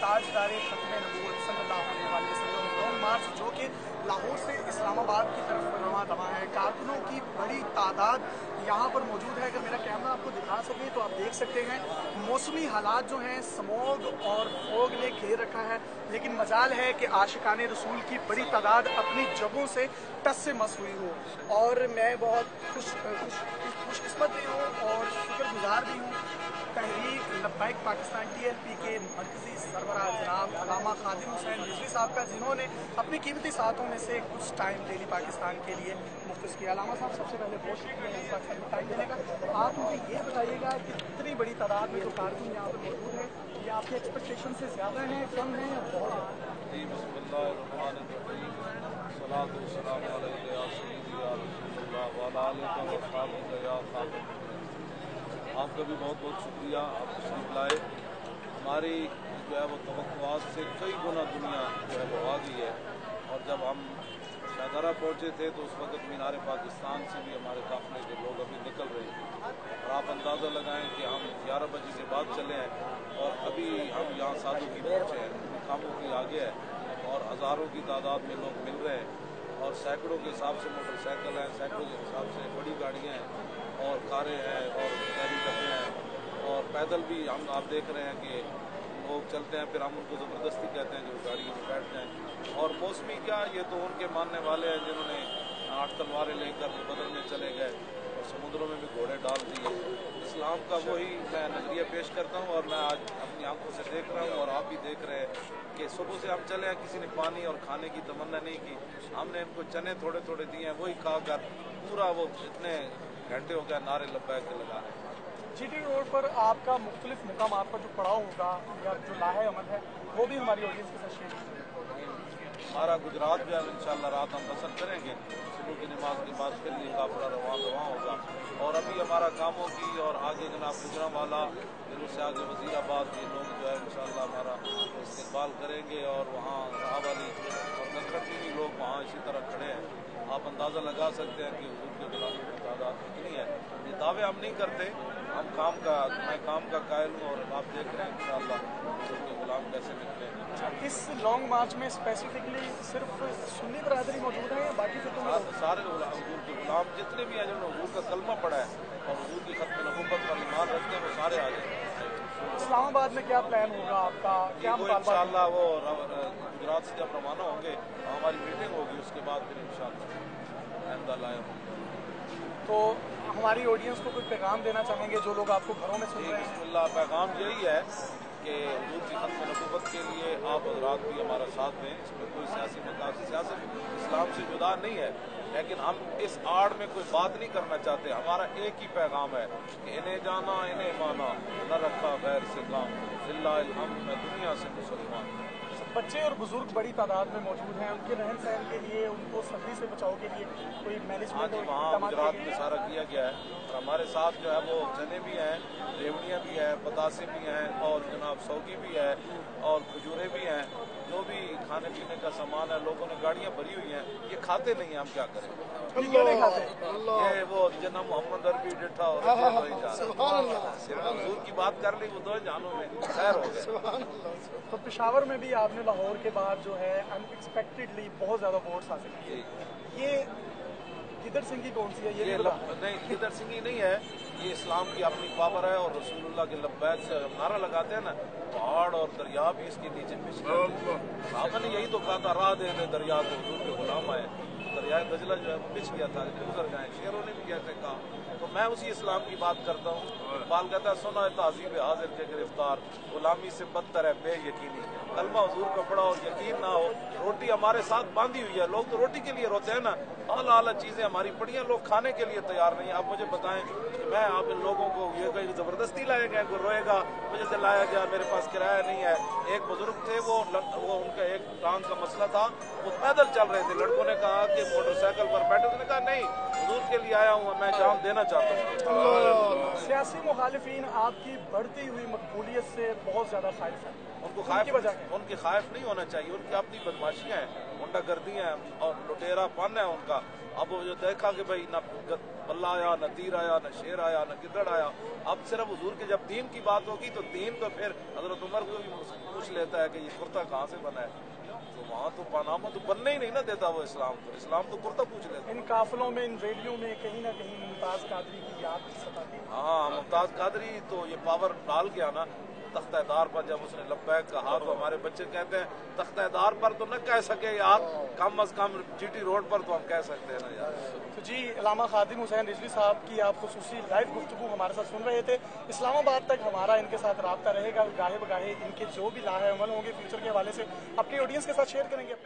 ताजदारे खत्म नबूवत सल्लल्लाहु अलैहि वसल्लम लॉन्ग मार्च जो कि लाहौर से इस्लामाबाद की तरफ रवां दवा है। कारकुनों की बड़ी तादाद यहाँ पर मौजूद है। अगर मेरा कैमरा आपको दिखा सके तो आप देख सकते हैं मौसमी हालात जो हैं स्मॉग और फोग ने घेर रखा है, लेकिन मजाल है कि आशिकाने रसूल की बड़ी तादाद अपनी जगहों से टस से मस हुई हो। और मैं बहुत खुशकिस्मत भी हूँ और शुक्रगुजार भी हूँ तहरीक लब्बैक पाकिस्तान TLP के मरकजी सरबराह जनाब अल्लामा खादिम हुसैन रिजवी साहब का, जिन्होंने अपनी कीमती साथों में से कुछ टाइम डेली पाकिस्तान के लिए मुख्तस किया। अल्लामा साहब सबसे पहले बहुत शुक्रिया इस वक्त हमें टाइम देने का। आप मुझे ये बताइएगा कि इतनी बड़ी तादाद में जो कारकुन यहाँ पर मौजूद है, ये आपकी एक्सपेक्टेशन से ज़्यादा हैं, कम हैं या बहुत जी बिस्मिल्लाहिर्रहमानिर्रहीम सलातु वस्सलामु अलैका या सय्यदी या रसूलल्लाह व अला आलिका व अस्हाबिका या खातम। आपका भी बहुत बहुत शुक्रिया, आप तशरीफ लाए। हमारी जो है वो तवक्कुआत से कई गुना दुनिया जो है वो आ गई है। और जब हम शाहदरा पहुँचे थे तो उस वक्त मीनार पाकिस्तान से भी हमारे काफ़िले के लोग अभी निकल रहे हैं। और आप अंदाज़ा लगाएं कि हम 11 बजे के बाद चले हैं और अभी हम यहाँ साधु की पहुँचे हैं, कामों की आगे है और हज़ारों की तादाद में लोग मिल रहे हैं। और सैकड़ों के हिसाब से मोटरसाइकिल हैं, सैकड़ों के हिसाब से बड़ी गाड़ियाँ हैं और कारें हैं और शहरी डब्बे हैं और पैदल भी हम आप देख रहे हैं कि लोग चलते हैं, फिर हम उनको ज़बरदस्ती कहते हैं जो गाड़ियों में बैठते हैं। और मौसमी क्या, ये तो उनके मानने वाले हैं जिन्होंने 8 तलवारें लेकर बदल में चले गए और समुद्रों में भी घोड़े डाल दिए। इस्लाम का वही मैं नज़रिया पेश करता हूँ और मैं आज अपनी आंखों से देख रहा हूँ और आप भी देख रहे हैं कि सुबह से हम चले हैं, किसी ने पानी और खाने की तमन्ना नहीं की। हमने इनको चने थोड़े थोड़े दिए हैं, वही खा कर पूरा वो इतने घंटे हो गया नारे लब्बैक के लगा रहे हैं। GT रोड पर आपका मुख्तलिफ मुकामात पर जो पड़ाव होगा या जो लाहे अमल है वो भी हमारी ऑडियंस के साथ शेयर कीजिए। हमारा गुजरात जो है इंशाल्लाह रात हम बसर करेंगे, सुबह की नमाज के बाद फिर ये काफिला रवां होगा। और अभी हमारा कामों की और आगे जनाब गुजरांवाला फिर उससे आगे वजीराबाद ये लोग जो है इंशाल्लाह हमारा इस्तेकबाल करेंगे और वहाँ शाहवाली और नसरत में भी लोग वहाँ इसी तरह खड़े हैं। आप अंदाज़ा लगा सकते हैं कि हुजूर के गुलामों की तादाद कितनी है। ये दावे हम नहीं करते, हम मैं काम का कायल हूँ और आप देख रहे हैं इंशाल्लाह हुजूर के गुलाम कैसे निकले। इस लॉन्ग मार्च में स्पेसिफिकली सिर्फ सुन्नी बरादरी मौजूद है या बाकी फिर सारे हुजूर के गुलाम जितने भी हैं जिन्होंने हुजूर का कलमा पढ़ा है और हुजूर की खत्म नबूवत पर ईमान रखते हैं वो सारे आ जाएंगे। इस्लामाबाद में क्या प्लान होगा आपका, क्या वो इंशाल्लाह वो गुजरात से जब रवाना होंगे हमारी मीटिंग होगी, उसके बाद फिर इंशाल्लाह आइंदा लाए होंगे। तो हमारी ऑडियंस को कोई पैगाम देना चाहेंगे जो लोग आपको घरों में सुन रहे हैं? बिस्मिल्लाह, पैगाम यही है कि हुजूर की खत्म नबूवत के लिए आप हज़रात भी हमारा साथ दें। इसमें कोई सियासी मकासद, सियासत इस्लाम से जुदा नहीं है, लेकिन हम इस आड़ में कोई बात नहीं करना चाहते। हमारा एक ही पैगाम है कि इन्हें जाना इन्हें माना, न रखा गैर से काम, लिल्लाहिल हम्द मैं दुनिया से मुसलमान। बच्चे और बुजुर्ग बड़ी तादाद में मौजूद हैं, उनके रहन सहन के लिए, उनको सर्दी से बचाव के लिए कोई मैनेजमेंट वहाँ गुजरात में सारा किया गया है और हमारे साथ जो है वो चने भी हैं, रेवड़ियाँ भी हैं, पतासे भी हैं और जनाब सौगी भी है और खजूरें भी हैं। जो भी खाने पीने का सामान है लोगों ने गाड़ियाँ भरी हुई हैं, ये खाते नहीं हैं, हम क्या करें। नहीं खाते ये वो जना मोहम्मद अरबी डिठा और हुजूर की बात कर ली, वो दो जानों में खैर हो गए। तो पेशावर में भी आपने लाहौर के बाद जो है अनएक्सपेक्टेडली बहुत ज़्यादा वोट्स हासिल किए। ये गिदड़ सिंह की कौन सी है? ये नहीं, गिदड़ सिंह ही नहीं है, ये इस्लाम की अपनी पावर है और रसूलुल्लाह के लब्बैक से नारा लगाते हैं ना, पहाड़ और दरिया भी इसके नीचे पिछले। साहबा ने यही तो कहा था, राह दे दे दरिया को हुजूर के गुलाम आए। दरिया दजला जो है वो पिछ गया था, गुजर जाए। शेरों ने भी कैसे कहा, तो मैं उसी इस्लाम की बात करता हूँ। इकबाल कहता है, सुना है तहज़ीब हाजिर के गिरफ्तार, गुलामी से बदतर है बेयकीनी। कलमा हुजूर का पड़ा और यकीन ना हो, रोटी हमारे साथ बांधी हुई है। लोग तो रोटी के लिए रोते हैं ना, आला आला चीजें हमारी पड़ी हैं, लोग खाने के लिए तैयार नहीं। आप मुझे बताएं कि मैं आप इन लोगों को ये कोई जबरदस्ती लाए गए, कोई रोएगा मुझे से लाया गया, मेरे पास किराया नहीं है। एक बुजुर्ग थे, वो उनका एक टांग का मसला था, वो पैदल चल रहे थे। लड़कों ने कहा कि मोटरसाइकिल पर बैठे, उसने कहा नहीं, हुजूर के लिए आया हूँ, मैं जान देना चाहता हूँ। सियासी मुखालिफिन आपकी बढ़ती हुई मकबूलियत से बहुत ज़्यादा खाइफ है, उनको उनकी खाइफ नहीं होना चाहिए। उनकी अपनी बदमाशियाँ हैं, गुंडागर्दियाँ हैं और लुटेरापन है उनका। अब वो जो देखा कि भाई न बल्ला आया, न तीर आया, न शेर आया, न गिद्दड़ आया, अब सिर्फ हुजूर के जब दीन की बात होगी तो दीन तो फिर हज़रत उमर को भी पूछ लेता है कि ये कुर्ता कहाँ से बना है। तो वहाँ तो पानामा तो बनने ही नहीं ना देता वो इस्लाम तो कुर्ता पूछ लेता। इन काफिलों में, इन रैलियों में कहीं ना कहीं मुमताज़ कादरी की याद सताती है। हाँ, मुमताज़ कादरी तो ये पावर डाल गया ना तख्तेदार पर। जब उसने लब्बैक कहा तो हमारे बच्चे कहते हैं तख्तेदार पर तो न कह सके यार, कम अज कम जीटी रोड पर तो हम कह सकते हैं ना यार। तो जी, अल्लामा खादिम हुसैन रिजवी साहब की आप खुसूसी लाइव गुफ्तगू हमारे साथ सुन रहे थे। इस्लामाबाद तक हमारा इनके साथ रब्ता रहेगा, गाहे बगाहे इनके जो भी लाहे अमल होंगे फ्यूचर के हवाले से अपनी ऑडियंस के साथ शेयर करेंगे। अपने